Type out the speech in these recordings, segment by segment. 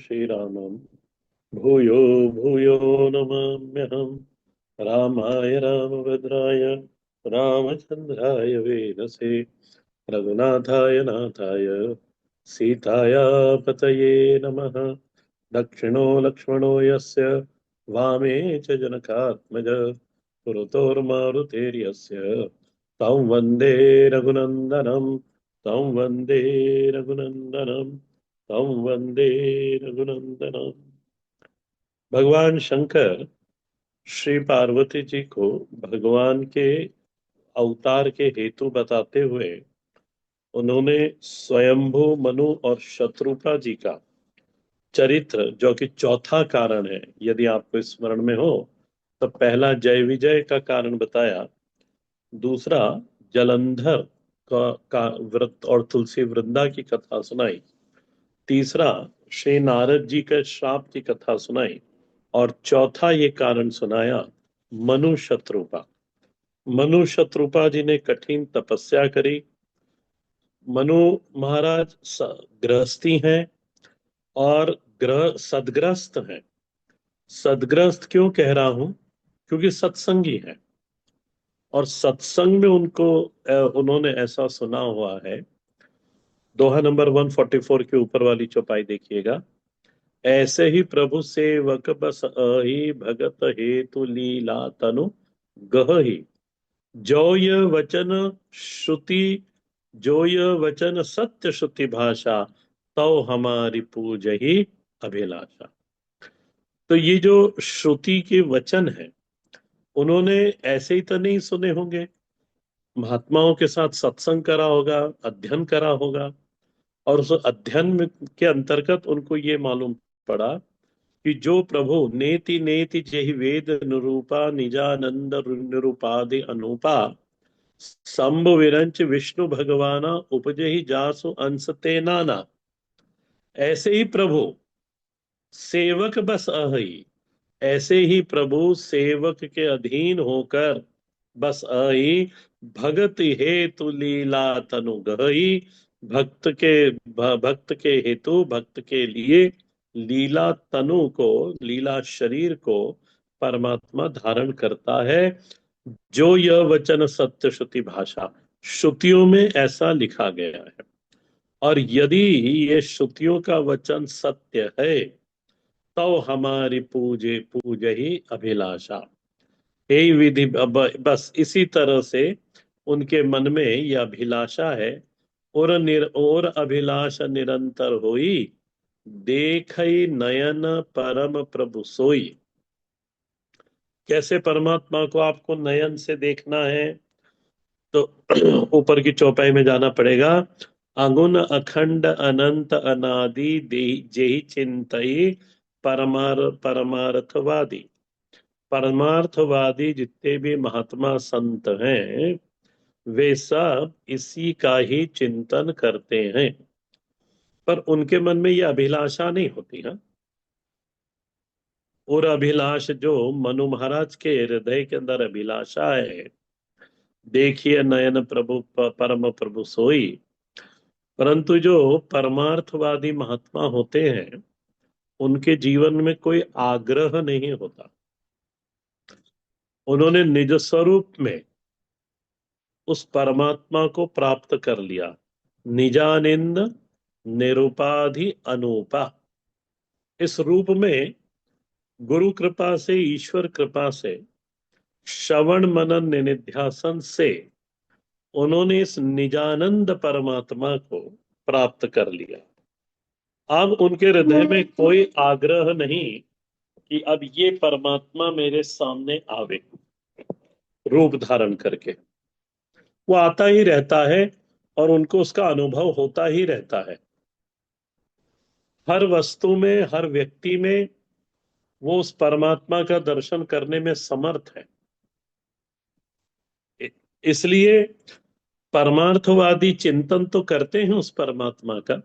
श्रीरामं भूयो भूयो नमाम्यहम्। रामाय रामभद्राय रामचन्द्राय वेदसे रघुनाथाय नाथाय सीताया पतये नमः। दक्षिणो लक्ष्मणो यस्य वामे च जनकात्मज पुरतोर्मारुतेर्यस्य तं वन्दे रघुनन्दनं तं वन्दे रघुनन्दनं तं वन्दे रघुनन्दनम। भगवान शंकर श्री पार्वती जी को भगवान के अवतार के हेतु बताते हुए उन्होंने स्वयंभू मनु और शत्रुपा जी का चरित्र, जो कि चौथा कारण है यदि आपको स्मरण में हो, तो पहला जय विजय का कारण बताया, दूसरा जलंधर का व्रत और तुलसी वृंदा की कथा सुनाई, तीसरा श्री नारद जी के श्राप की कथा सुनाई, और चौथा ये कारण सुनाया मनु शत्रुपा। मनु शत्रुपा जी ने कठिन तपस्या करी। मनु महाराज गृहस्थी हैं और ग्रह सदग्रस्त हैं। सदग्रस्त क्यों कह रहा हूं? क्योंकि सत्संगी हैं और सत्संग में उन्होंने ऐसा सुना हुआ है। दोहा नंबर 144 के ऊपर वाली चौपाई देखिएगा। ऐसे ही प्रभु सेवक बस अहि भगत हेतु लीला तनु गहहि। जो ये वचन श्रुति, जो ये वचन सत्य श्रुति भाषा, तो हमारी पूज ही अभिलाषा। तो ये जो श्रुति के वचन है, उन्होंने ऐसे ही तो नहीं सुने होंगे, महात्माओं के साथ सत्संग करा होगा, अध्ययन करा होगा, और उस के अंतर्गत उनको ये मालूम पड़ा कि जो प्रभु नेति नेति जेहि वेद निरूपा निजानंद निरूपादि अनूपा शंभु विरंच विष्णु भगवाना उपजहि जासु अंश ते नाना। ऐसे ही प्रभु सेवक बस अहि, ऐसे ही प्रभु सेवक के अधीन होकर बस आई, भगत हेतु लीला तनु गहई। भक्त के हेतु, भक्त के लिए लीला तनु को, लीला शरीर को परमात्मा धारण करता है। जो यह वचन सत्य श्रुति भाषा, श्रुतियों में ऐसा लिखा गया है, और यदि ये श्रुतियों का वचन सत्य है तो हमारी पूजे पूज ही अभिलाषा। यही विधि बस इसी तरह से उनके मन में यह अभिलाषा है। और अभिलाषा निरंतर होई, देखई नयन परम प्रभु सोई। कैसे परमात्मा को आपको नयन से देखना है? तो ऊपर की चौपाई में जाना पड़ेगा। अगुण अखंड अनंत अनादि जेहि चिंतई परमार्थवादी। परमार्थवादी जितने भी महात्मा संत हैं, वे सब इसी का ही चिंतन करते हैं, पर उनके मन में यह अभिलाषा नहीं होती है। और अभिलाष जो मनु महाराज के हृदय के अंदर अभिलाषा है, देखिए नयन प्रभु परम प्रभु सोई। परंतु जो परमार्थवादी महात्मा होते हैं, उनके जीवन में कोई आग्रह नहीं होता। उन्होंने निज स्वरूप में उस परमात्मा को प्राप्त कर लिया। निजानिंद निरुपाधि अनूपा। इस रूप में गुरु कृपा से, ईश्वर कृपा से, श्रवण मनन निधिध्यासन से उन्होंने इस निजानंद परमात्मा को प्राप्त कर लिया। अब उनके हृदय में कोई आग्रह नहीं कि अब ये परमात्मा मेरे सामने आवे रूप धारण करके। वो आता ही रहता है और उनको उसका अनुभव होता ही रहता है। हर वस्तु में, हर व्यक्ति में वो उस परमात्मा का दर्शन करने में समर्थ है। इसलिए परमार्थवादी चिंतन तो करते हैं उस परमात्मा का,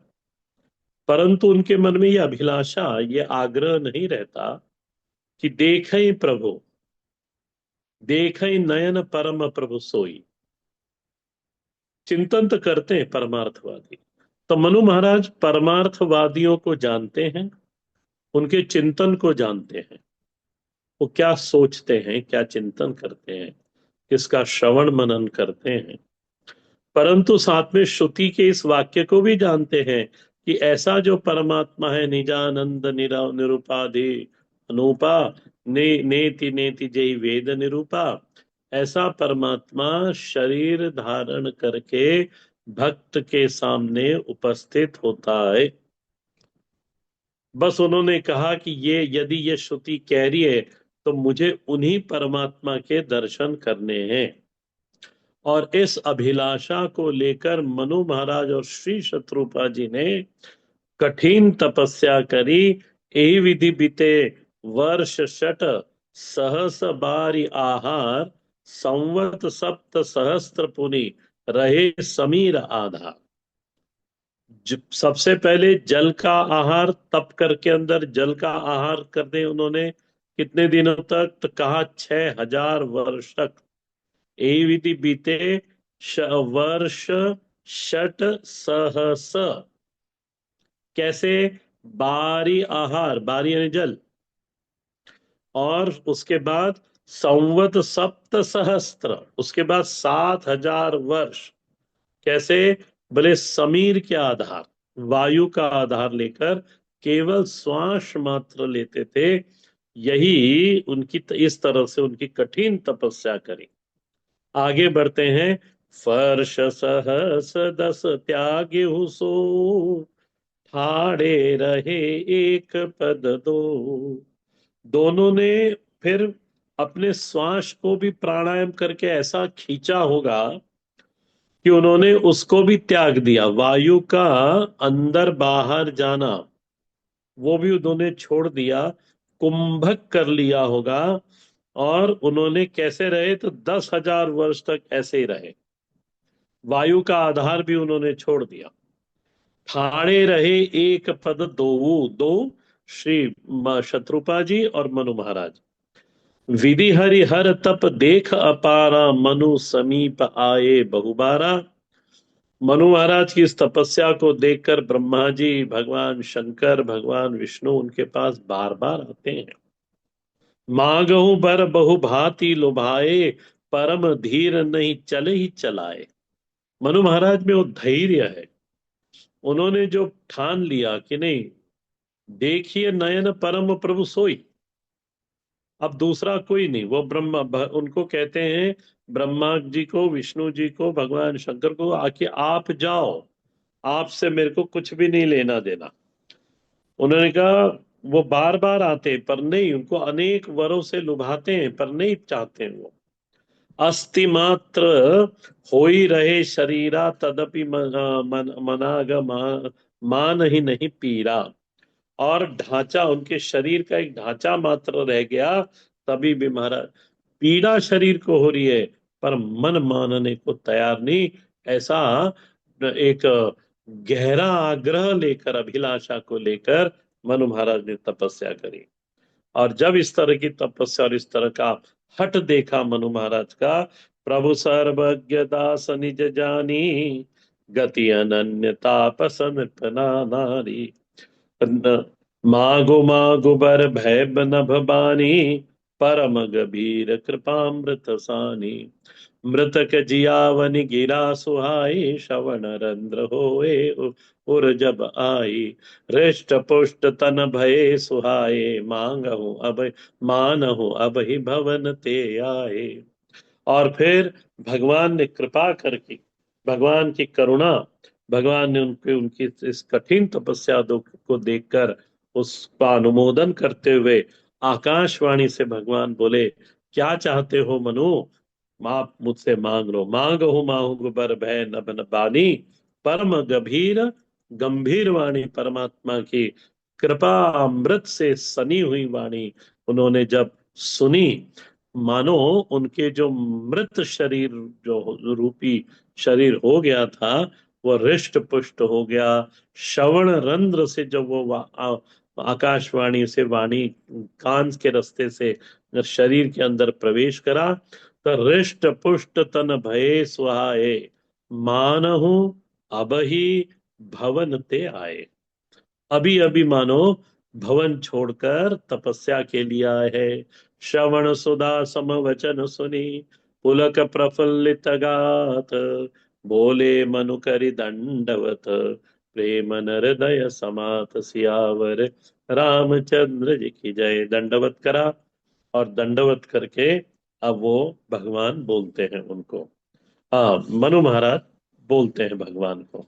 परंतु उनके मन में यह अभिलाषा, यह आग्रह नहीं रहता कि देखें प्रभु, देखें नयन परम प्रभु सोई। चिंतन तो करते हैं परमार्थवादी। तो मनु महाराज परमार्थवादियों को जानते हैं उनके चिंतन को जानते हैं, वो क्या सोचते हैं, क्या चिंतन करते हैं, किसका श्रवण मनन करते हैं। परंतु साथ में श्रुति के इस वाक्य को भी जानते हैं कि ऐसा जो परमात्मा है, निजानंद निरुपाधि अनूपा, नेति नेति जय वेद निरूपा, ऐसा परमात्मा शरीर धारण करके भक्त के सामने उपस्थित होता है। बस उन्होंने कहा कि ये यदि ये श्रुति कह रही है तो मुझे उन्हीं परमात्मा के दर्शन करने हैं। और इस अभिलाषा को लेकर मनु महाराज और श्री शत्रुपा जी ने कठिन तपस्या करी। यही विधि बीते वर्ष शठ सहस बारी आहार, संवत सप्त सहस्त्र पुनि रहे समीर आधार। सबसे पहले जल का आहार तप करके अंदर जल का आहार करने उन्होंने कितने दिनों तक, तो कहा 6000 वर्ष तक। यही विधि बीते वर्ष षट सहस। कैसे? बारी आहार, बारी यानी जल, और उसके बाद संवत सप्त सहस्त्र, उसके बाद 7000 वर्ष। कैसे? बोले समीर के आधार, वायु का आधार लेकर केवल श्वास मात्र लेते थे। यही उनकी, इस तरह से उनकी कठिन तपस्या करी। आगे बढ़ते हैं। फर्श सहस दस त्यागे सो, ठाड़े रहे एक पद दो। दोनों ने फिर अपने श्वास को भी प्राणायाम करके ऐसा खींचा होगा कि उन्होंने उसको भी त्याग दिया। वायु का अंदर बाहर जाना वो भी उन्होंने छोड़ दिया, कुंभक कर लिया होगा। और उन्होंने कैसे रहे? तो 10,000 वर्ष तक ऐसे ही रहे। वायु का आधार भी उन्होंने छोड़ दिया। ठाणे रहे एक पद दो, दो श्री शत्रुपा जी और मनु महाराज। विधि हरि हर तप देख अपारा, मनु समीप आए बहुबारा। मनु महाराज की इस तपस्या को देखकर ब्रह्मा जी, भगवान शंकर, भगवान विष्णु उनके पास बार बार आते हैं। मांगहु बर बहु भांति लुभाए, परम धीर नहीं चले ही चलाए। मनु महाराज में वो धैर्य है। उन्होंने जो ठान लिया कि नहीं, देखिए नयन परम प्रभु सोई, अब दूसरा कोई नहीं। वो ब्रह्मा, उनको कहते हैं ब्रह्मा जी को, विष्णु जी को, भगवान शंकर को, आके आप जाओ, आपसे मेरे को कुछ भी नहीं लेना देना। उन्होंने कहा, वो बार बार आते पर नहीं, उनको अनेक वरों से लुभाते हैं पर नहीं चाहते हैं वो। अस्थि मात्र होई रहे शरीरा, तदपि मनाग मान ही नहीं पीरा। और ढांचा, उनके शरीर का एक ढांचा मात्र रह गया, तभी भी महाराज पीड़ा शरीर को हो रही है, पर मन मानने को तैयार नहीं। ऐसा एक गहरा आग्रह लेकर, अभिलाषा को लेकर मनु महाराज ने तपस्या करी। और जब इस तरह की तपस्या और इस तरह का हट देखा मनु महाराज का, प्रभु सर्वज्ञ दास निज जानी, गति अनन्य तापस नृपना नारी। मागो मागो बर भय नभ बानी, परम गभीर कृपामृत सानी। मृतक जियावनि गिरा सुहाई, श्रवण रंध्र होए उर जब आई। हृष्ट पुष्ट तन भये सुहाए, मांगहु अब मानहु अब ही भवन ते आए। और फिर भगवान ने कृपा करके, भगवान की करुणा, भगवान ने उनके, उनकी इस कठिन तपस्या को देखकर उसका अनुमोदन करते हुए आकाशवाणी से भगवान बोले, क्या चाहते हो मनु, आप मुझसे मांग लो। मांगहु माहु बर भय नभ न बानी, परम गंभीर गंभीर वाणी, परमात्मा की कृपा अमृत से सनी हुई वाणी उन्होंने जब सुनी, मानो उनके जो मृत शरीर, जो रूपी शरीर हो गया था, वो हृष्ट पुष्ट हो गया। श्रवण रंध्र से जब वो आकाशवाणी से वाणी कान के रास्ते से शरीर के अंदर प्रवेश करा, तो हृष्ट पुष्ट तन भये सुहाए, मानहु अब ही भवन ते आए। अभी अभी मानो भवन छोड़कर तपस्या के लिए आए हैं। श्रवण सुधा समवचन सुनी, पुलक प्रफुल्लित गात, बोले मनु करि दंडवत, प्रेम हृदय समात, सियावर रामचंद्र जी की जय। दंडवत करा, और दंडवत करके अब वो भगवान बोलते हैं उनको। हाँ, मनु महाराज बोलते हैं भगवान को,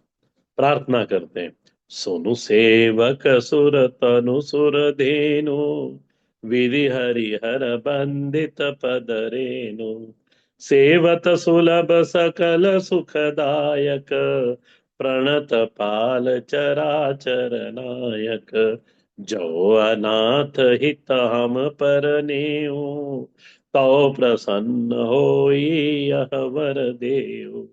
प्रार्थना करते हैं। सोनु सेवक सुर तनु सुर धेनु, विधि हरिहर बंदित पद रेनु, सेवत सुलभ सकल सुखदायक, प्रणत पाल चराचर नायक, जो अनाथ हित हम पर नेऊ, तो प्रसन्न होई यह वर देव,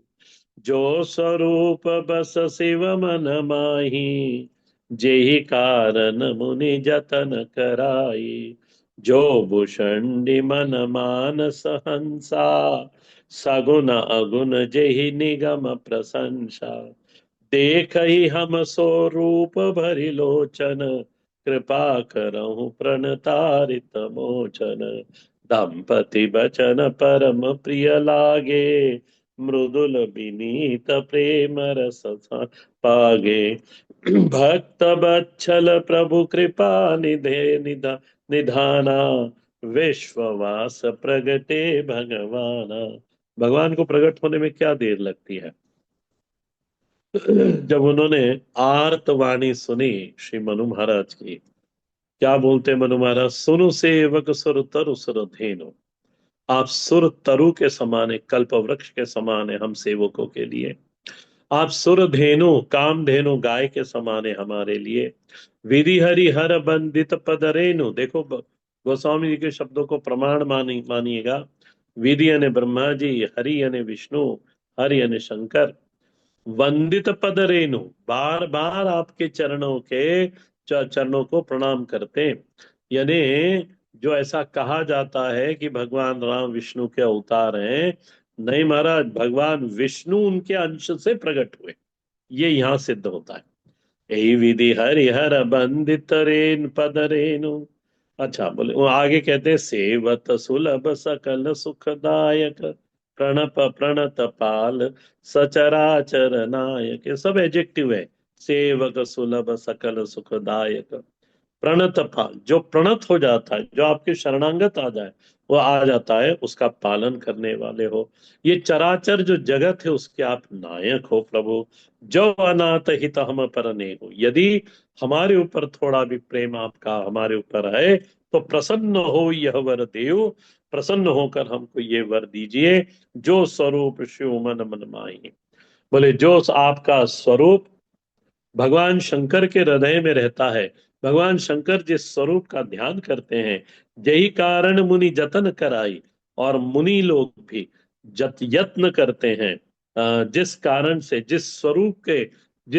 जो स्वरूप बस शिव मन माही, जेहि कारण मुनि जतन कराई, जो भूषणी मन मानस हंसा, सगुन अगुण जेहि निगम प्रशंसा, देख ही हम स्वरूप भरि लोचन, कृपा करहु प्रणतारित मोचन, दंपति बचन परम प्रिय लागे, मृदुल विनीत प्रेम रस पागे, भक्त बच्छल प्रभु कृपा निधे निधाना, विश्ववास प्रगटे भगवाना। भगवान को प्रकट होने में क्या देर लगती है। जब उन्होंने आर्तवाणी सुनी श्री मनु महाराज की, क्या बोलते मनु महाराज, सुनु सेवक सुर तरु सुर धेनु। आप सुर तरु के समान है, कल्प वृक्ष के समान है हम सेवकों के लिए। आप सुर धेनु काम धेनु गाय के समान है हमारे लिए। विधि हरि हर बंदित पद रेनु, देखो गोस्वामी जी के शब्दों को प्रमाण मानिएगा। विधि यानी ब्रह्मा जी, हरि यानी विष्णु, हरि यानी शंकर, वंदित पद रेणु, बार बार आपके चरणों के चरणों को प्रणाम करते हैं। यानी जो ऐसा कहा जाता है कि भगवान राम विष्णु के अवतार हैं, नहीं महाराज, भगवान विष्णु उनके अंश से प्रकट हुए, ये यहाँ सिद्ध होता है। यही विधि हरिहर बंदित रेन पद रेणु। अच्छा, बोले वो आगे कहते हैं, सेवत सुलभ सकल सुखदायक, प्रणप प्रणत पाल सचराचर नायक, ये सब एडजेक्टिव है। सेवक सुलभ सकल सुखदायक, प्रणत पाल, जो प्रणत हो जाता है, जो आपके शरणागत आ जाए, वो आ जाता है, उसका पालन करने वाले हो। ये चराचर जो जगत है उसके आप नायक हो प्रभु। जो अनाथ हित हम पर ने हो, यदि हमारे ऊपर थोड़ा भी प्रेम आपका हमारे ऊपर है, तो प्रसन्न हो यह वर देव, प्रसन्न होकर हमको ये वर दीजिए, जो स्वरूप शिव मन मन माही। बोले जो आपका स्वरूप भगवान शंकर के हृदय में रहता है, भगवान शंकर जिस स्वरूप का ध्यान करते हैं, यही कारण मुनि जतन कराई, और मुनि लोग भी जत यत्न करते हैं, जिस कारण से जिस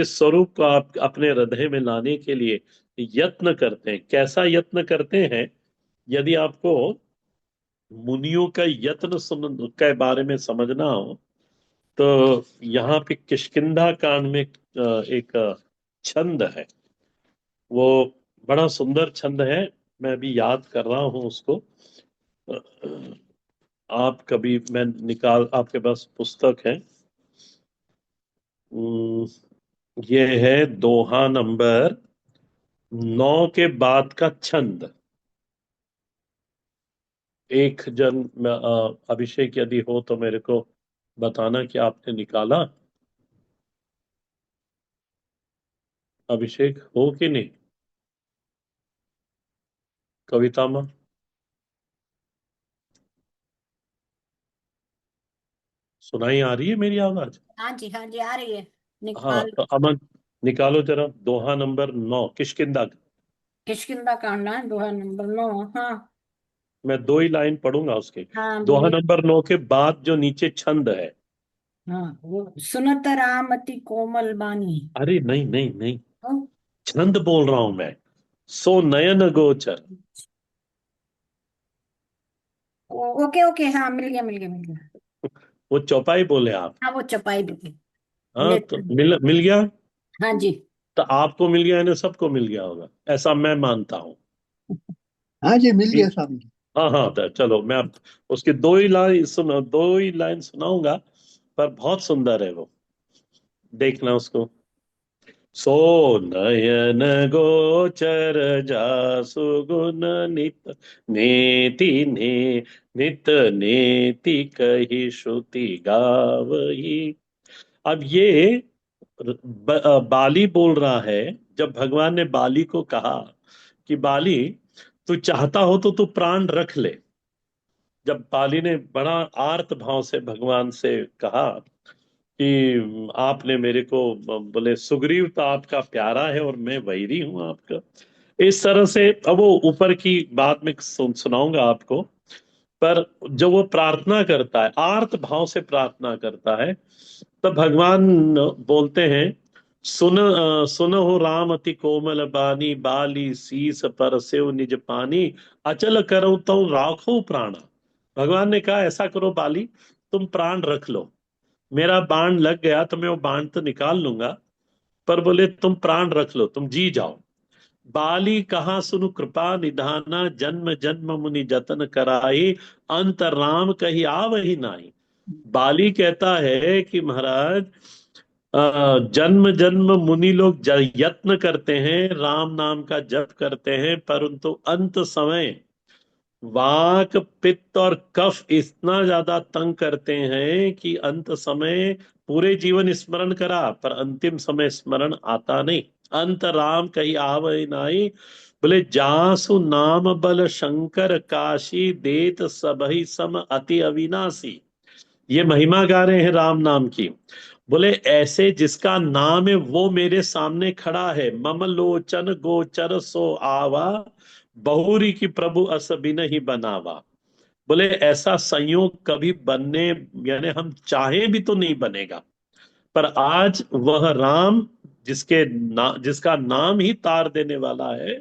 स्वरूप को आप अपने हृदय में लाने के लिए यत्न करते हैं। कैसा यत्न करते हैं, यदि आपको मुनियों का यत्न सुन के बारे में समझना हो, तो यहाँ पे किष्किंधा कांड में एक छंद है, वो बड़ा सुंदर छंद है। मैं अभी याद कर रहा हूँ उसको। आप कभी, मैं निकाल, आपके पास पुस्तक है। अम, ये है दोहा नंबर 9 के बाद का छंद। एक जन अभिषेक यदि हो तो मेरे को बताना कि आपने निकाला। अभिषेक हो कि नहीं, कविता में सुनाई आ रही है मेरी आवाज। हाँ जी, हाँ जी, आ रही है। हाँ, निकाल। तो अमन निकालो जरा, दोहा नंबर 9 किष्किंधा। किष्किंधा कांड है, दोहा नंबर 9। हाँ। मैं दो ही लाइन पढ़ूंगा उसके। हाँ, दोहा बोलिए। नंबर 9 के बाद जो नीचे छंद है। हाँ, वो सुनत राम अति कोमल बानी। अरे नहीं नहीं नहीं, हाँ, छंद बोल रहा हूं मैं। सो नयन गोचर। ओके ओके, हाँ, मिल गया मिल गया मिल गया। वो चौपाई बोले आप। हाँ, वो चपाई भी थी। हाँ, तो नेत्र। मिल मिल गया। हाँ जी। तो आपको मिल गया, इन्हें सबको मिल गया होगा, ऐसा मैं मानता हूँ। हाँ जी, मिल गया ठीक। स्वामी जी। हाँ हाँ, तो चलो मैं अब उसकी दो ही लाइन सुनाऊंगा, पर बहुत सुंदर है वो, देखना उसको। सो नयन गोचर जासु गुण नित नेति ने नित नेति कही श्रुति गावही। अब ये बाली बोल रहा है। जब भगवान ने बाली को कहा कि बाली, तू चाहता हो तो तू प्राण रख ले। जब बाली ने बड़ा आर्त भाव से भगवान से कहा कि आपने मेरे को, बोले सुग्रीव तो आपका प्यारा है और मैं वैरी हूं आपका, इस तरह से। अब वो ऊपर की बात में सुनाऊंगा आपको। पर जब वो प्रार्थना करता है, आर्त भाव से प्रार्थना करता है, तब भगवान बोलते हैं, सुनहु राम अति कोमल बानी, बाली शीस पर सेव निज पानी, अचल करऊं तऊ राखो प्राणा। भगवान ने कहा ऐसा करो बाली, तुम प्राण रख लो। मेरा बाण लग गया तो मैं वो बाण तो निकाल लूंगा, पर बोले तुम प्राण रख लो, तुम जी जाओ। बाली कहा सुनु कृपा निधाना, जन्म जन्म मुनि जतन कराई, अंत राम कही आवही नाही। बाली कहता है कि महाराज, जन्म जन्म मुनि लोग यत्न करते हैं, राम नाम का जप करते हैं, परंतु अंत समय वाक पित्त और कफ इतना ज्यादा तंग करते हैं कि अंत समय पूरे जीवन स्मरण करा पर अंतिम समय स्मरण आता नहीं। अंत राम कही आवै नाई। बोले जासु नाम बल शंकर काशी, देत सबहि सम अति अविनाशी। ये महिमा गा रहे हैं राम नाम की। बोले ऐसे जिसका नाम है वो मेरे सामने खड़ा है, मम लोचन गोचर सो आवा, बहुरी की प्रभु अस बिन ही बनावा। बोले ऐसा संयोग कभी बनने, यानी हम चाहे भी तो नहीं बनेगा, पर आज वह राम जिसका नाम ही तार देने वाला है,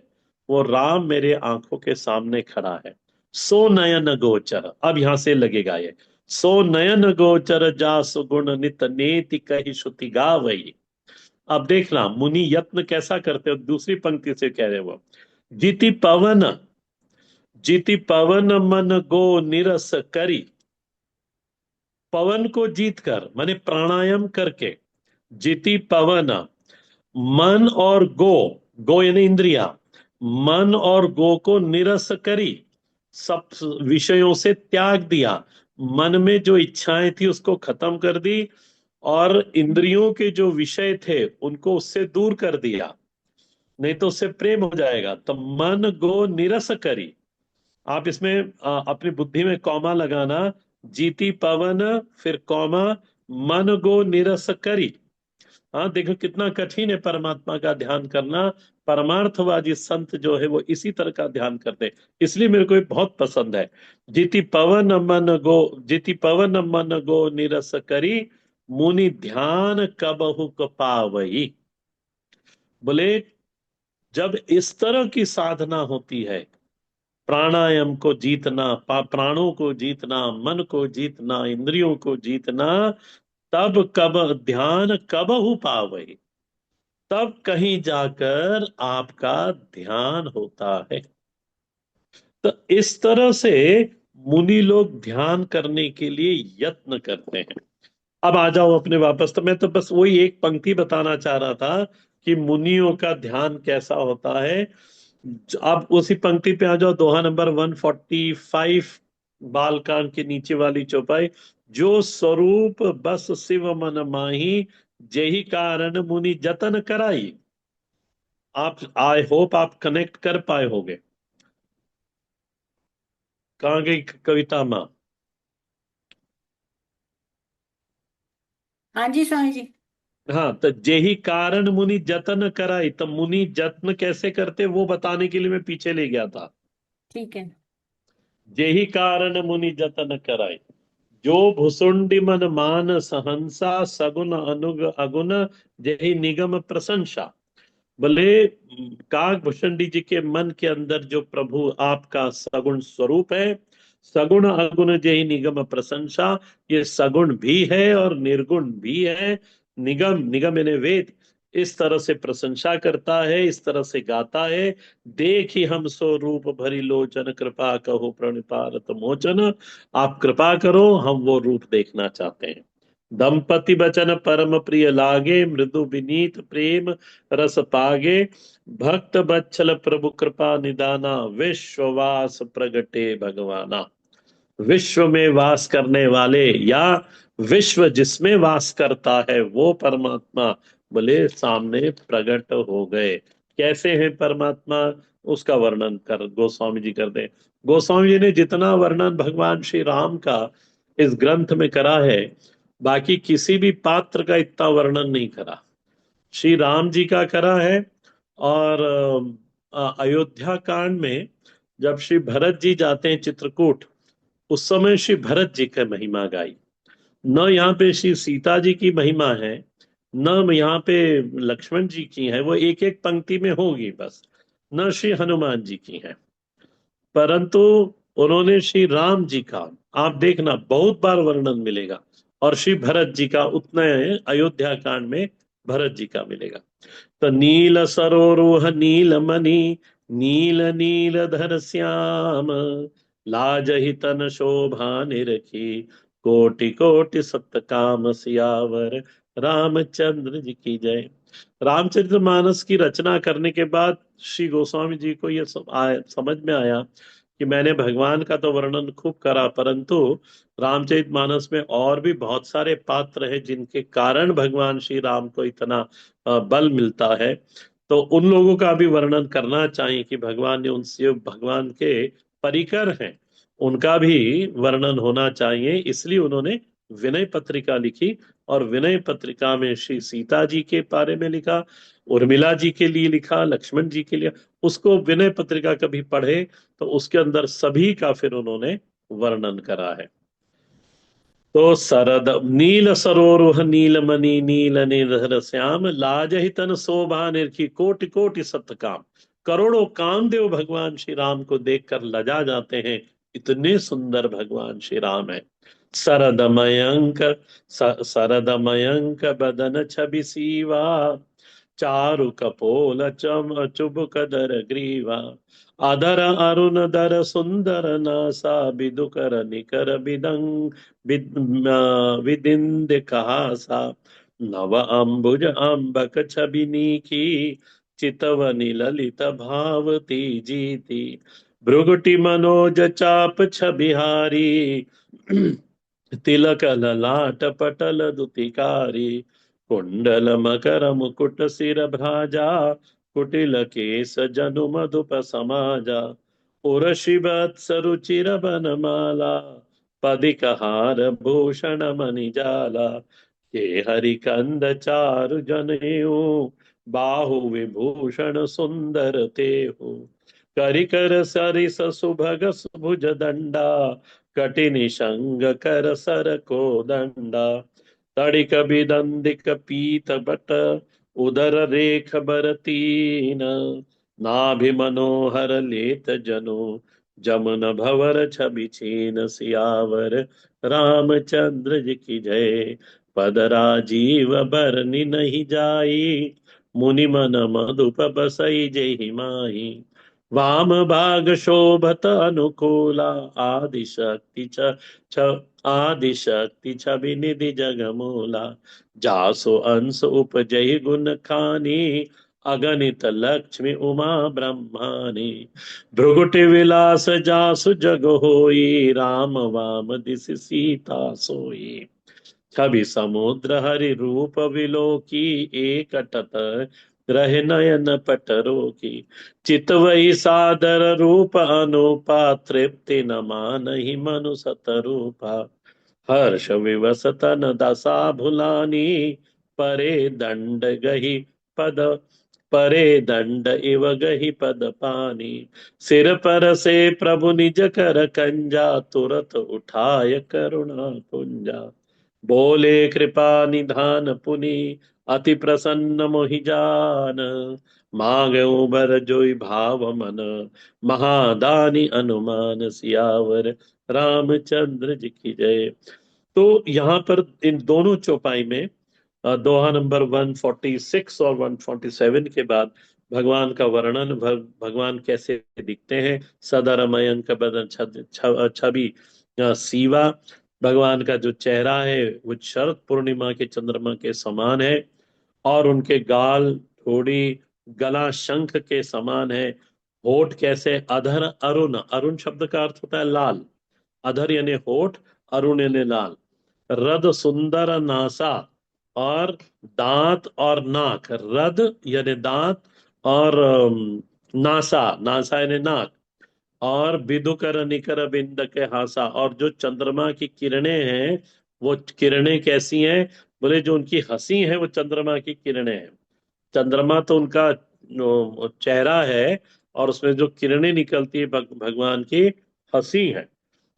वो राम मेरे आंखों के सामने खड़ा है। सो नयन गोचर, अब यहां से लगेगा ये, सो नयन गोचर जा सुगुण नित नेति कही श्रुति गावई। अब देखना मुनि यत्न कैसा करते हो, दूसरी पंक्ति से कह रहे वो, जीति पवन, जीति पवन मन गो निरस करी। पवन को जीत कर माने प्राणायाम करके, जीति पवन, मन और गो, गो यानी इंद्रिया, मन और गो को निरस करी, सब विषयों से त्याग दिया। मन में जो इच्छाएं थी उसको खत्म कर दी, और इंद्रियों के जो विषय थे उनको उससे दूर कर दिया, नहीं तो उससे प्रेम हो जाएगा। तो मन गो निरस करी। आप इसमें अपनी बुद्धि में कौमा लगाना, जीती पवन, फिर कौमा, मन गो निरस करी। हाँ देखो कितना कठिन है परमात्मा का ध्यान करना। परमार्थवादी संत जो है वो इसी तरह का ध्यान करते हैं, इसलिए मेरे को ये बहुत पसंद है। जीति पवन मन गो, जीति पवन मन गो निरस करी, मुनि ध्यान कबहु पावई। बोले जब इस तरह की साधना होती है, प्राणायाम को जीतना, प्राणों को जीतना, मन को जीतना, इंद्रियों को जीतना, तब कब ध्यान कबहु पावई, तब कहीं जाकर आपका ध्यान होता है। तो इस तरह से मुनि लोग ध्यान करने के लिए यत्न करते हैं। अब आ जाओ अपने वापस, तो मैं तो बस वही एक पंक्ति बताना चाह रहा था कि मुनियों का ध्यान कैसा होता है। अब उसी पंक्ति पे आ जाओ, दोहा नंबर 145, बालकांड के नीचे वाली चौपाई, जो स्वरूप बस शिव मन माही, जेहि कारण मुनि जतन कराई। आप, आई होप आप कनेक्ट कर पाए होगे। कहाँ गई कविता माँ? हाँ जी स्वामी जी। हाँ, तो जेहि कारण मुनि जतन कराई, तो मुनि जत्न कैसे करते वो बताने के लिए मैं पीछे ले गया था। ठीक है। जेहि कारण मुनि जतन कराई, जो भुसुंडी मन मान सहंसा, सगुन अनुग अगुण जेहि निगम प्रशंसा। बोले काकभूषणी जी के मन के अंदर जो प्रभु आपका सगुण स्वरूप है, सगुण अगुण जेहि निगम प्रशंसा, ये सगुण भी है और निर्गुण भी है। निगम, निगम यानी वेद, इस तरह से प्रशंसा करता है, इस तरह से गाता है। देखी हम सो रूप भरी लोचन, कृपा कहो प्रणिपात मोचन। आप कृपा करो, हम वो रूप देखना चाहते हैं। दंपति बचन परम प्रिय लागे, मृदु विनीत प्रेम रस पागे। भक्त बत्सल प्रभु कृपा निदाना, विश्ववास प्रगटे भगवाना। विश्व में वास करने वाले, या विश्व जिसमें वास करता है, वो परमात्मा बोले सामने प्रकट हो गए। कैसे हैं परमात्मा, उसका वर्णन कर गोस्वामी जी करते हैं। गोस्वामी जी ने जितना वर्णन भगवान श्री राम का इस ग्रंथ में करा है, बाकी किसी भी पात्र का इतना वर्णन नहीं करा। श्री राम जी का करा है। और अयोध्या कांड में जब श्री भरत जी जाते हैं चित्रकूट, उस समय श्री भरत जी की महिमा गाई। न यहाँ पे श्री सीता जी की महिमा है, न यहाँ पे लक्ष्मण जी की है, वो एक एक पंक्ति में होगी बस। न श्री हनुमान जी की है, परंतु उन्होंने श्री राम जी का, आप देखना बहुत बार वर्णन मिलेगा। और श्री भरत जी का उतना है, अयोध्या कांड में भरत जी का मिलेगा। तो नील सरोरुह नील मणि, नील नील धर श्याम। लाजहि तन शोभा निरखी, कोटि कोटि सत्य काम सियावर। रामचंद्र जी की जय। रामचरितमानस की रचना करने के बाद श्री गोस्वामी जी को यह समझ में आया कि मैंने भगवान का तो वर्णन खूब करा, परंतु रामचरितमानस में और भी बहुत सारे पात्र हैं जिनके कारण भगवान श्री राम को इतना बल मिलता है। तो उन लोगों का भी वर्णन करना चाहिए कि भगवान ने उनसे, भगवान के परिकर हैं, उनका भी वर्णन होना चाहिए। इसलिए उन्होंने विनय पत्रिका लिखी। और विनय पत्रिका में श्री सीता जी के बारे में लिखा, उर्मिला जी के लिए लिखा, लक्ष्मण जी के लिए। उसको विनय पत्रिका कभी पढ़े तो उसके अंदर सभी का फिर उन्होंने वर्णन करा है। तो सरद नील सरोरुह नीलमणि, नील निधर श्याम। लाजहि तन शोभा निरखी, कोटि कोटि सत्य काम। करोड़ों कामदेव भगवान श्री राम को देखकर लजा जाते हैं, इतने सुंदर भगवान श्री राम है। सरदमयंक सरदमयंक बदन छवि सीवा, चारु कपोल चम चुबुक दर ग्रीवा। अधर अरुण दर सुंदर नासा, बिदुकर निकर बिदंग विदिंद कहासा। नव अंबुज अंबक छबिनी की, चितवनी ललित भावती जीती। भृगुटि मनोज चाप छबिहारी, तिलक ललाट पटल दुतिकारी। कुंडल मकर मुकुट सिर भ्राजा, कुटिल केस जनु मधुप समाजा। उर्षि वत्स रुचिर बनमाला, पदिक हार भूषण मणिजाला। के हरि कंद चारु जनेऊ, बाहु विभूषण सुंदर तेहु। करिकर सरिस सुभग सुभुज दंडा, कटिनि संग कर सर को दंडा। तड़िक बिदंदिक पीत बट, उदर रेख बर तीन। नाभि मनोहर लेत जनु, जमुन भवर छवि छीन। सियावर रामचंद्र जी की जय। पद राजीव बरनि नहीं जाई, मुनि मन मधुप बसई जेहि माही। वाम भाग शोभत अनुकूला, आदिशक्ति छ आदिशक्ति छवि निधि जगमूला। जासो अंश उपजहि गुण खानी, अगणित लक्ष्मी उमा ब्रह्मानी। भृगुटि विलास जासु जग होई, राम वाम दिसि सीता सोई। छवि समुद्र हरि रूप विलोकी, एक टत रहे नयन पटरो की। चितवई सादर रूप अनुपा, तृप्ति न मानहि मनु सतरूपा। हर्ष विवस तन दशा भुलानी, परे दंड गहि पद परे दंड इव गहि पद पानी। सिर पर से प्रभु निज कर कंजा, तुरत उठाय करुणा पुंजा। बोले कृपा निधान पुनि, अति प्रसन्न मोहि जान। मांगो बर जोई भाव मन, महादानी अनुमान। सियावर रामचंद्र जी की जय। तो यहाँ पर इन दोनों चौपाई में दोहा नंबर 146 और 147 के बाद भगवान का वर्णन, भगवान कैसे दिखते हैं। सदर मयंक बदन छवि सीवा। भगवान का जो चेहरा है वो शरद पूर्णिमा के चंद्रमा के समान है, और उनके गाल थोड़ी गला शंख के समान है। होठ कैसे, अधर अरुण, अरुण शब्द का अर्थ होता है लाल। अधर यानी होठ, अरुण यानी लाल। रद सुंदर नासा, और दांत और नाक। रद यानी दांत, और नासा, नासा यानी नाक। और विदुकर निकर बिंद के हासा, और जो चंद्रमा की किरणें हैं वो किरणें कैसी हैं। बोले जो उनकी हंसी है वो चंद्रमा की किरणें हैं। चंद्रमा तो उनका चेहरा है, और उसमें जो किरणें निकलती है भगवान की हंसी है,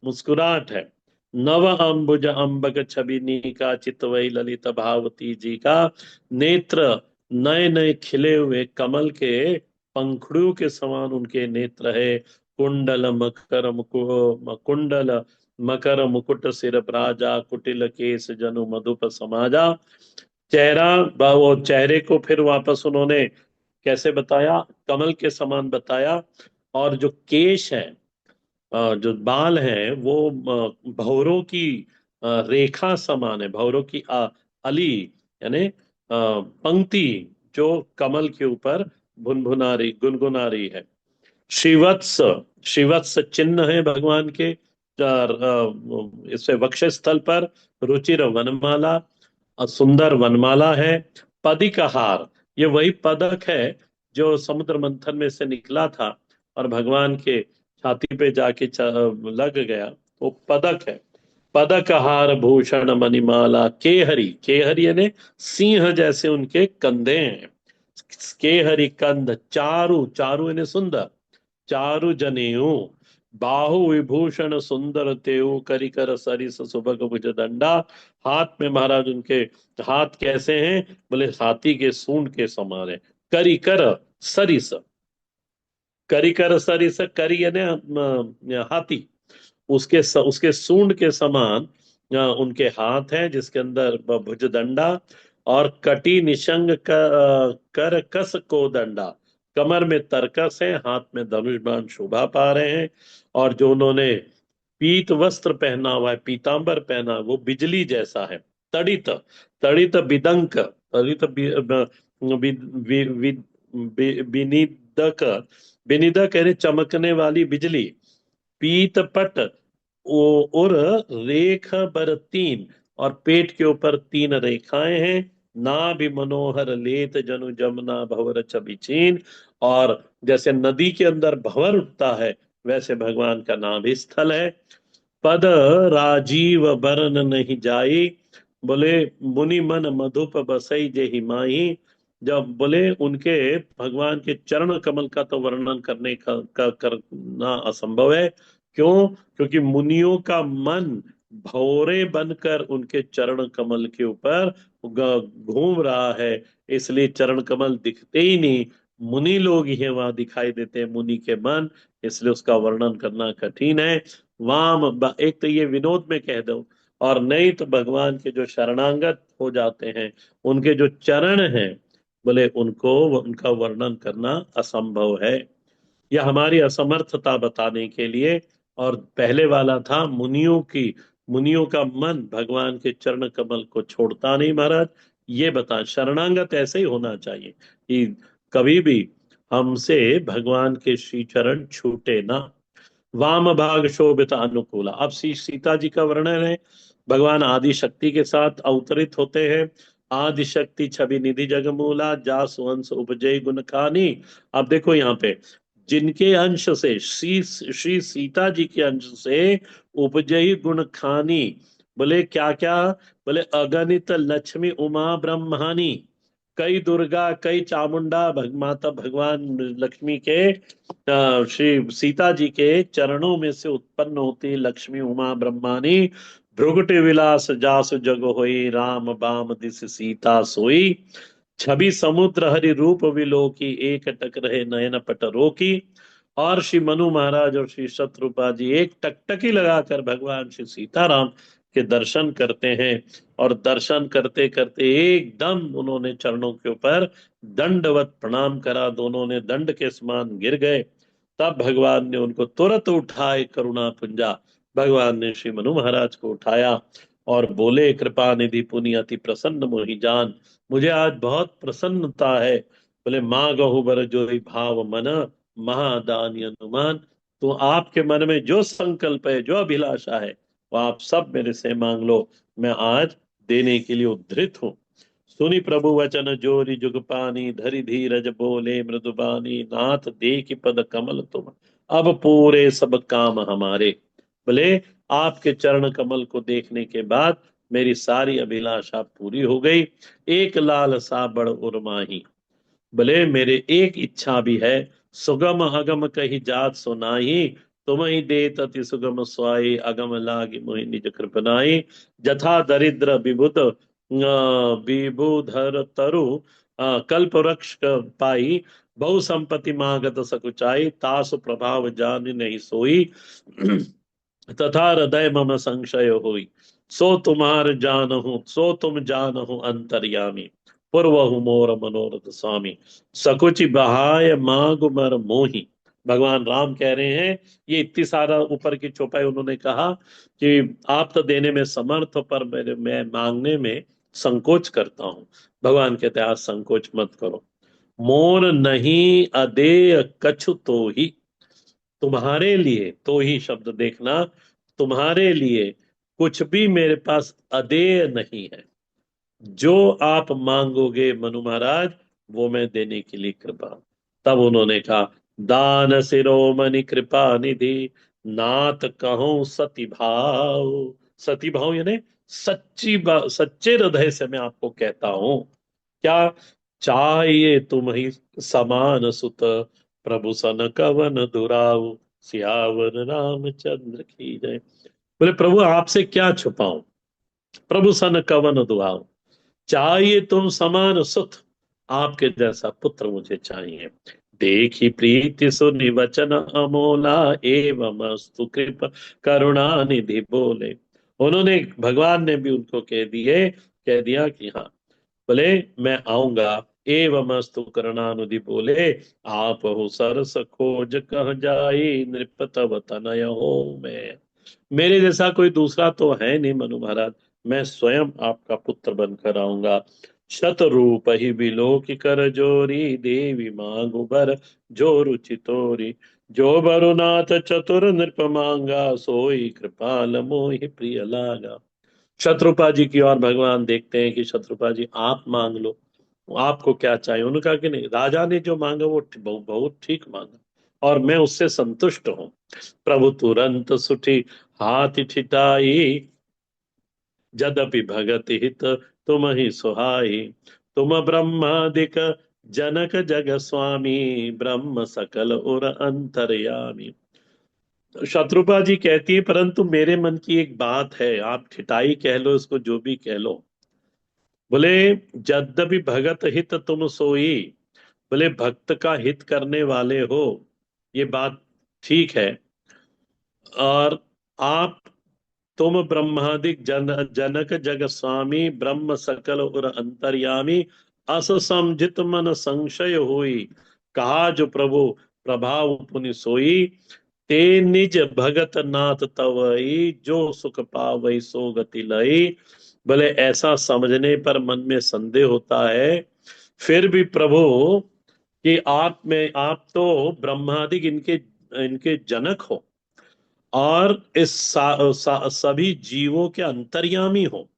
मुस्कुराहट है। नव अंबुज अंबक छबिनी का चितवई ललित भावती जी का। नेत्र नए नए खिले हुए कमल के पंखुड़ियों के समान उनके नेत्र है। कुंडल मकर मुकुट सिर राजा, कुटिल केस जनु मधुप समाजा। चेहरा, वो चेहरे को फिर वापस उन्होंने कैसे बताया, कमल के समान बताया। और जो केश है, जो बाल हैं वो भंवरों की रेखा समान है। भंवरों की अली यानी पंक्ति जो कमल के ऊपर भुनभुना रही, गुनगुना रही है। श्रीवत्स, श्रीवत्स चिन्ह है भगवान के इससे वक्षस्थल पर। रुचिर वनमाला, सुंदर वनमाला है। पदिक हार, ये वही पदक है जो समुद्र मंथन में से निकला था और भगवान के छाती पे जाके लग गया, वो पदक है। पदक हार भूषण मणिमाला, केहरी, केहरी यानी सिंह जैसे उनके कंधे हैं। केहरी कंध, चारु, चारु यानी सुंदर, चारु जनेऊ। बाहु विभूषण सुंदर तेऊ, करिकर सरिस सुभग भुज दंडा। हाथ में महाराज उनके हाथ कैसे हैं, बोले हाथी के सूंड के समान है। करिकर सरिस, करिकर सरिस, करी यानी हाथी, उसके सूंड के समान उनके हाथ हैं, जिसके अंदर भुजदंडा और कटी निशंग कर कस को दंडा। कमर में तरकस है, हाथ में धनुष बाण शोभा पा रहे हैं। और जो उन्होंने पीत वस्त्र पहना हुआ है, पीतांबर पहना है, वो बिजली जैसा है। तड़ित, तड़ित बिदंक, तड़ित बिनिदक, बिनिदक यानी चमकने वाली बिजली। पीतपट और रेख बर तीन, और पेट के ऊपर तीन रेखाएं हैं। नाभि मनोहर लेत जनु जमुना भंवर छवि चीन। और जैसे नदी के अंदर भंवर उठता है, वैसे भगवान का नाभि स्थल है। पद राजीव बरन नहीं जाई, बोले मुनि मन मधुप बसई जे हिमाही। जब बोले उनके भगवान के चरण कमल का तो वर्णन का करना असंभव है। क्यों? क्योंकि मुनियों का मन भौरे बनकर उनके चरण कमल के ऊपर घूम रहा है, इसलिए चरण कमल दिखते ही नहीं। मुनि लोग ही वहां दिखाई देते हैं, मुनि के मन, इसलिए उसका वर्णन करना कठिन है। एक तो ये विनोद में कह दो, और नहीं तो भगवान के जो शरणागत हो जाते हैं, उनके जो चरण हैं, बोले उनको, उनका वर्णन करना असंभव है। यह हमारी असमर्थता बताने के लिए। और पहले वाला था मुनियों की, मुनियों का मन भगवान के चरण कमल को छोड़ता नहीं महाराज। ये बता, शरणागत ऐसे ही होना चाहिए कि कभी भी हमसे भगवान के श्री चरण छूटे ना। वाम भाग शोभित अनुकूला, अब सीता जी का वर्णन है। भगवान आदि शक्ति के साथ अवतरित होते हैं। आदि शक्ति छवि निधि जगमूला, जासु अंश उपजय गुण खानी। अब देखो यहाँ पे, जिनके अंश से, श्री सीता जी के अंश से उपजई गुण खानी, बोले क्या क्या, बोले अगणित लक्ष्मी उमा ब्रह्मानी। कई दुर्गा, कई चामुंडा, माता भगवान लक्ष्मी के श्री सीता जी के चरणों में से उत्पन्न होती लक्ष्मी उमा ब्रह्मानी। भ्रुगुटि विलास जासु जग होई, राम बाम दिस सीता सोई। छवि समुद्र हरि रूप विलोकी, एक टक रहे नयन पट रोकी। और श्री मनु महाराज और श्री शत्रुपा जी एक टकटकी लगाकर भगवान श्री सीताराम के दर्शन करते हैं। और दर्शन करते करते एकदम उन्होंने चरणों के ऊपर दंडवत प्रणाम करा, दोनों ने दंड के समान गिर गए। तब भगवान ने उनको तुरंत उठाए करुणा पुंजा। भगवान ने श्री मनु महाराज को उठाया और बोले, कृपा निधि पुनि अति प्रसन्न मोहि जान। मुझे आज बहुत प्रसन्नता है। बोले, माँ गहु बर जोई भाव मन, महादानी अनुमान। तो आपके मन में जो संकल्प है, जो अभिलाषा है, वो आप सब मेरे से मांग लो। मैं आज देने के लिए उद्धृत हूँ। सुनि प्रभु वचन जोरी जुग पानी, धरि धीरज बोले मृदुबानी। नाथ देखि पद कमल तुम, अब पूरे सब काम हमारे। बोले, आपके चरण कमल को देखने के बाद मेरी सारी अभिलाषा पूरी हो गई। एक लाल सा बड़ उर्माही। भले मेरे एक इच्छा भी है, सुगम अगम कही जात सुनाई। तुम ही देत अति सुगम स्वाई, अगम लागी मोहि निज कृपनाई। जथा दरिद्र विबुध विबुधर तरु, कल्प वृक्ष पाई। बहु संपत्ति मागत सकुचाई, तासु प्रभाव जान नहीं सोई। तथा हृदय मम संशय होई, सो तुम्हार जानहु, सो तुम जानहु अंतर्यामी। पूर्वहु मोर मनोरथ स्वामी, सकुचि बहाय मागु मर मोही। भगवान राम कह रहे हैं, ये इतनी सारा ऊपर की चौपाई उन्होंने कहा कि आप तो देने में समर्थ हो, पर मैं मांगने में संकोच करता हूं। भगवान कहते हैं, आज संकोच मत करो। मोर नहीं अदेय कछु तो ही। तुम्हारे लिए, तो ही शब्द देखना, तुम्हारे लिए कुछ भी मेरे पास अदेय नहीं है। जो आप मांगोगे मनु महाराज, वो मैं देने के लिए कृपा। तब उन्होंने कहा, दान शिरोमणि कृपा निधि, नाथ कहूं सती भाव। सती भाव यानी सच्चे हृदय से मैं आपको कहता हूं। क्या चाहिए तुम ही समान सुत, प्रभु सन कवन दुराऊ। सियावर रामचंद्र की जय। बोले, प्रभु आपसे क्या छुपाऊं, प्रभु सन कवन दुआओ। चाहिए तुम समान सुत, आपके जैसा पुत्र मुझे चाहिए। देखी प्रीति सुनि वचन अमोला, एवं अस्तु कृपा करुणा निधि बोले। उन्होंने, भगवान ने भी उनको कह दिया कि हाँ, बोले मैं आऊंगा। एवं अस्तु करुणानिधि बोले, आप हो सरस खोज कह जाई, नृप तव तनय हो मैं। मेरे जैसा कोई दूसरा तो है नहीं मनु महाराज, मैं स्वयं आपका पुत्र बनकर आऊंगा। शत रूप ही बिलो की कर जोरी, देवी मांगु बर जो रुचि तोरी। जो बरुनाथ चतुर नृप मांगा, सोई कृपाल मोहि प्रिय लागा। शत्रुपा जी की ओर भगवान देखते हैं कि शत्रुपा जी आप मांग लो, आपको क्या चाहिए। उन्होंने कहा कि नहीं, राजा ने जो मांगा वो बहुत ठीक मांगा, और मैं उससे संतुष्ट हूं। प्रभु तुरंत सुठी हाथ ठिठाई, जदपि भगत हित तुम ही सुहाई। तुम ब्रह्मादिक जनक जग स्वामी, ब्रह्म सकल और अंतर्यामी। शत्रुपा जी कहती है, परंतु मेरे मन की एक बात है, आप ठिठाई कह लो, इसको जो भी कह लो। बोले, यद्यपि भगत हित तुम सोई। बोले, भक्त का हित करने वाले हो, ये बात ठीक है। और आप, तुम ब्रह्मादिक जनक जग स्वामी, ब्रह्म सकल और अंतर्यामी। अस समझित मन संशय होई, कहा जो प्रभु प्रभाव पुनि सोई। ते निज भगत नाथ तवई, जो सुख पावई सो गति लई। भले ऐसा समझने पर मन में संदेह होता है, फिर भी प्रभु कि आप तो ब्रह्मादिक इनके इनके जनक हो, और इस सभी जीवों के अंतर्यामी हो।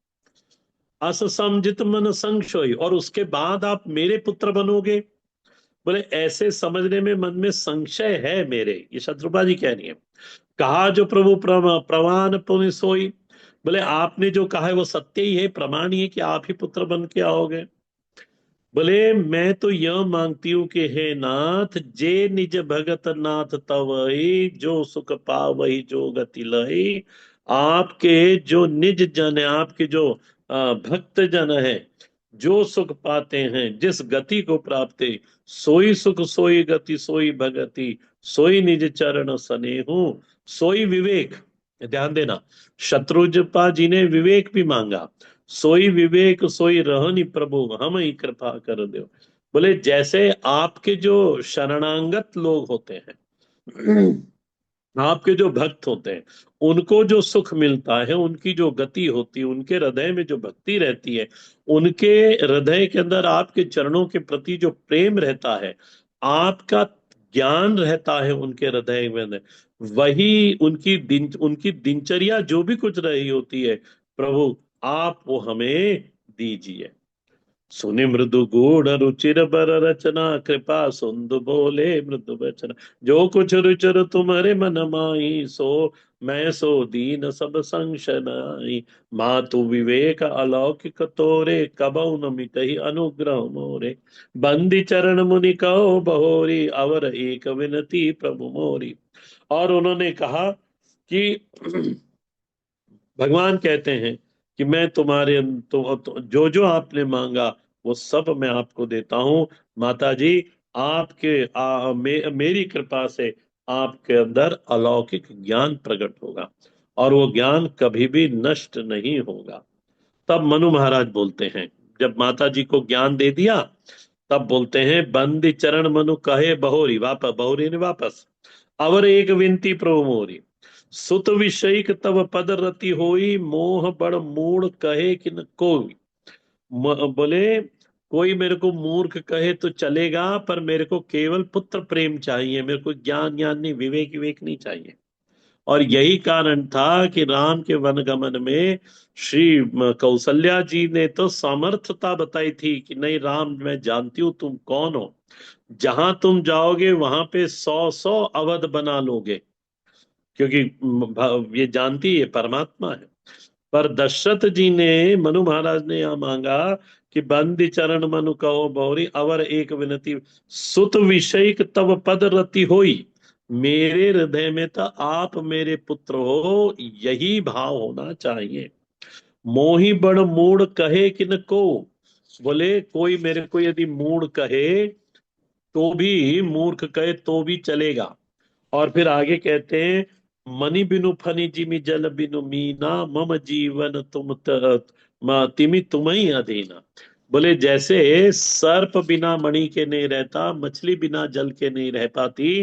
अस समझित मन संशय, और उसके बाद आप मेरे पुत्र बनोगे। बोले, ऐसे समझने में मन में संशय है मेरे, ये शत्रुपा जी कह रही है। कहा जो प्रभु प्रमाण पुनि सोई। बोले, आपने जो कहा है वो सत्य ही है, प्रमाण ही है कि आप ही पुत्र बन के आओगे। बोले, मैं तो यह मांगती हूँ कि हे नाथ, जे निज भगत नाथ तवई, जो सुख पावई जो गति लई। आपके जो निज जन है, आपके जो भक्त जन है, जो सुख पाते हैं, जिस गति को प्राप्त है, सोई सुख सोई गति सोई भगति, सोई निज चरण सनेहू, सोई विवेक। ध्यान देना, शत्रुजपा जी ने विवेक भी मांगा। सोई विवेक सोई रहनी प्रभु, हम ही कृपा कर दो। बोले जैसे आपके जो शरणांगत लोग होते हैं, आपके जो भक्त होते हैं, उनको जो सुख मिलता है, उनकी जो गति होती है, उनके हृदय में जो भक्ति रहती है, उनके हृदय के अंदर आपके चरणों के प्रति जो प्रेम रहता है, आपका ज्ञान रहता है उनके हृदय में, वही उनकी दिनचर्या जो भी कुछ रही होती है, प्रभु आप वो हमें दीजिए। सुनि मृदु गूढ़ रुचिर बर रचना, कृपा सुंदु बोले मृदु वचन। जो कुछ रुचिर तुम्हारे मन माही, सो मैं सो दीन सब संशनाई। मातु विवेक अलौकिक तोरे, कबौ न मिटहि अनुग्रह मोरे। बंदी चरण मुनि कहो बहोरी, अवर एक विनती प्रभु मोरी। और उन्होंने कहा कि भगवान कहते हैं कि मैं तुम्हारे जो जो आपने मांगा वो सब मैं आपको देता हूं। माता जी, आपके मेरी कृपा से आपके अंदर अलौकिक ज्ञान प्रकट होगा, और वो ज्ञान कभी भी नष्ट नहीं होगा। तब मनु महाराज बोलते हैं, जब माता जी को ज्ञान दे दिया, तब बोलते हैं, बंदी चरण मनु कहे बहोरी, वापस बहोरी ने वापस, अवर एक विनती प्रभु मोरी। सुत विषयक तब पद रति होई, मोह बड़ मूढ़ कहे कि न कोई। बोले कोई मेरे को मूर्ख कहे तो चलेगा, पर मेरे को केवल पुत्र प्रेम चाहिए, मेरे को ज्ञान ज्ञान नहीं, विवेक विवेक नहीं चाहिए। और यही कारण था कि राम के वनगमन में श्री कौशल्या जी ने तो सामर्थ्यता बताई थी कि नहीं राम, मैं जानती हूं तुम कौन हो, जहां तुम जाओगे वहां पे 100 100 अवध बना लोगे, क्योंकि ये जानती है परमात्मा है। पर दशरथ जी ने, मनु महाराज ने यह मांगा कि बंदी चरण मनु कहो बहुरी, अवर एक विनती, सुत विषयक तब पद रति होई। मेरे हृदय में तो आप मेरे पुत्र हो, यही भाव होना चाहिए। मोही बड़ मूढ़ कहे कि न को। बोले कोई मेरे को यदि मूढ़ कहे तो भी, मूर्ख कहे तो भी चलेगा। और फिर आगे कहते हैं, मणि बिनु फनि जिमि जल बिनु मीना, मम जीवन तिमि तुम ही अधीना। बोले जैसे सर्प बिना मणि के नहीं रहता, मछली बिना जल के नहीं रह पाती,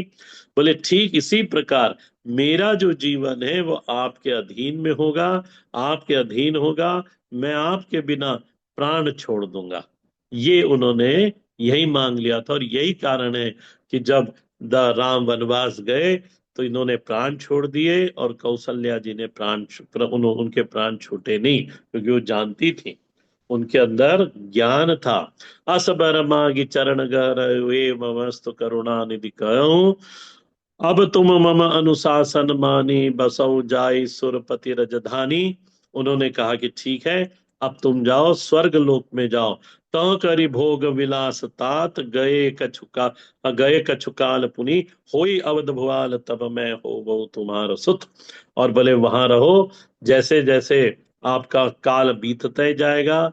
बोले ठीक इसी प्रकार मेरा जो जीवन है वो आपके अधीन में होगा, आपके अधीन होगा। मैं आपके बिना प्राण छोड़ दूंगा। ये उन्होंने यही मांग लिया था, और यही कारण है कि जब राम वनवास गए तो इन्होंने प्राण छोड़ दिए, और कौशल्या जी ने उनके प्राण छूटे नहीं, क्योंकि वो जानती थी, उनके अंदर ज्ञान था। असबर मागी चरण गर, वे ममस्तु करुणा निधि कहूं। अब तुम मम अनुशासन मानी, बसौ जाई सुरपति रजधानी। उन्होंने कहा कि ठीक है, अब तुम जाओ स्वर्ग लोक में जाओ। तो करी भोग विलास तात, गए कछुकाल पुनि, होई अवध भुआल तब मैं हो वो तुम्हारा सुत। और बोले वहां रहो, जैसे जैसे आपका काल बीतते जाएगा,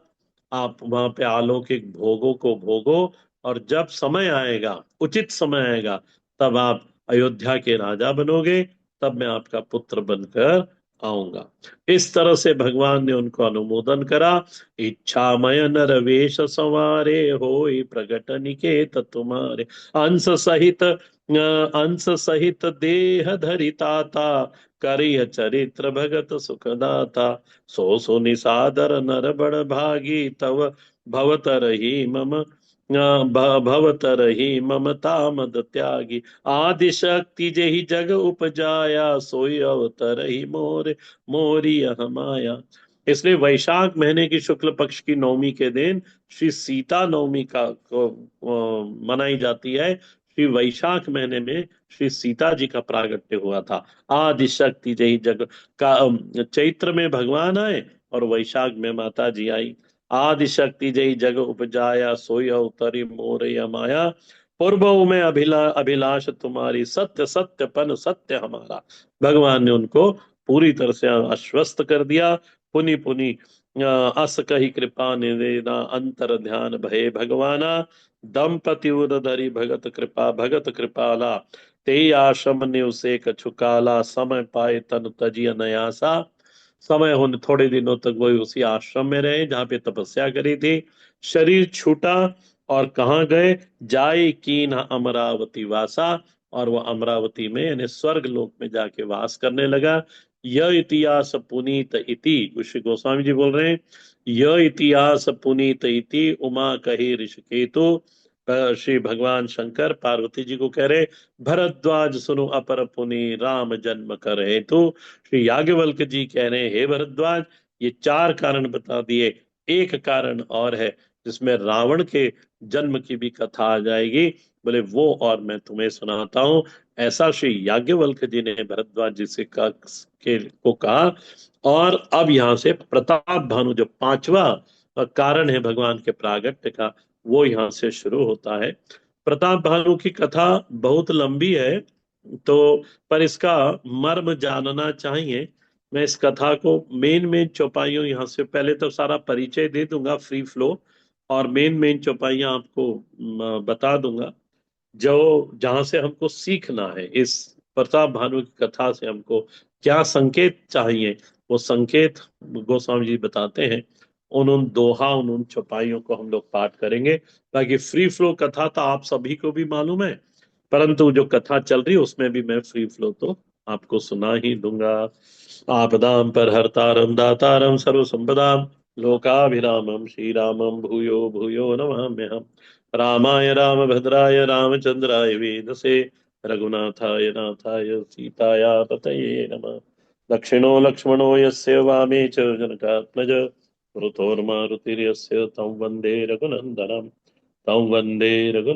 आप वहां पे अलौकिक भोगों को भोगो, और जब समय आएगा, उचित समय आएगा, तब आप अयोध्या के राजा बनोगे, तब मैं आपका पुत्र बनकर आऊंगा। इस तरह से भगवान ने उनको अनुमोदन करा। इच्छामय नर वेश संवारे, होई प्रगट निकेत तुम्हारे। अंश सहित अंश सहित देह धरिताता, करिय चरित्र भगत सुखदाता। सो निसादर नर बड़ भागी, तव भवतर ही मम भवतर ही ममता मद त्यागी। आदि शक्ति जेहि जग उपजाया, सोई अवतर ही मोरी यह माया। इसलिए वैशाख महीने की शुक्ल पक्ष की नवमी के दिन श्री सीता नवमी मनाई जाती है। श्री वैशाख महीने में श्री सीता जी का प्रागट्य हुआ था। आदि शक्ति जय जग का चैत्र में भगवान आए, और वैशाख में माता जी आई। आदि शक्ति जय जग उपजाया, सोई अवतरी मोर या माया। पूर्व में अभिलाष तुम्हारी, सत्य सत्य पन सत्य हमारा। भगवान ने उनको पूरी तरह से आश्वस्त कर दिया। पुनि पुनि अस कही कृपा निवेदा, अंतर ध्यान भय भगवाना। दंपति उर धरी भगत कृपाला, ते आश्रम ने उसे कछु काला, समय पाए तन तजी अनयासा। समय होने थोड़े दिनों तक वही उसी आश्रम में रहे जहाँ पे तपस्या करी थी। शरीर छूटा और कहाँ गए? जाय कीन अमरावती वासा। और वो अमरावती में यानी स्वर्ग लोक में जाके वास करने लगा। यह इतिहास पुनीत इति, ऋषि गोस्वामी जी बोल रहे हैं, यह इतिहास पुनीत इति उमा कही ऋषिकेतु। श्री भगवान शंकर पार्वती जी को कह रहे, भरद्वाज सुनो अपर पुनि राम जन्म कर हेतु। श्री याज्ञवल्क्य जी कह रहे हैं, हे भरद्वाज, ये चार कारण बता दिए, एक कारण और है जिसमें रावण के जन्म की भी कथा आ जाएगी। बोले वो और मैं तुम्हें सुनाता हूं। ऐसा श्री याज्ञवल्क्य जी ने भरद्वाज जी से को कहा। और अब यहां से प्रताप भानु जो पांचवा कारण है भगवान के प्रागट्य का, वो यहां से शुरू होता है। प्रताप भानु की कथा बहुत लंबी है, तो पर इसका मर्म जानना चाहिए। मैं इस कथा को मेन मेन चौपाइयों यहाँ से पहले तो सारा परिचय दे दूंगा फ्री फ्लो, और मेन मेन चौपाइयां आपको बता दूंगा जो जहां से हमको सीखना है। इस प्रताप भानु की कथा से हमको क्या संकेत चाहिए, वो संकेत गोस्वामी जी बताते हैं। उन दोहा उन चौपाइयों को हम लोग पाठ करेंगे। बाकी फ्री फ्लो कथा तो आप सभी को भी मालूम है, परंतु जो कथा चल रही है उसमें भी मैं फ्री फ्लो तो आपको सुना ही दूंगा। आपदाम पर हरतारम दातारम सर्व संपदाम, लोकाभिरामम श्री रामम भूयो भूयो नमाम्यहम्। रामाय रामभद्राय रामचंद्राय वेदसे, रघुनाथाय नाथाय सीताया पतये नमः। दक्षिणो लक्ष्मणो यस्य वामे च जनकात्मज, ऋतोर्मारुतिर्यस्य तं वन्दे रघुनन्दनं, तं वन्दे रघु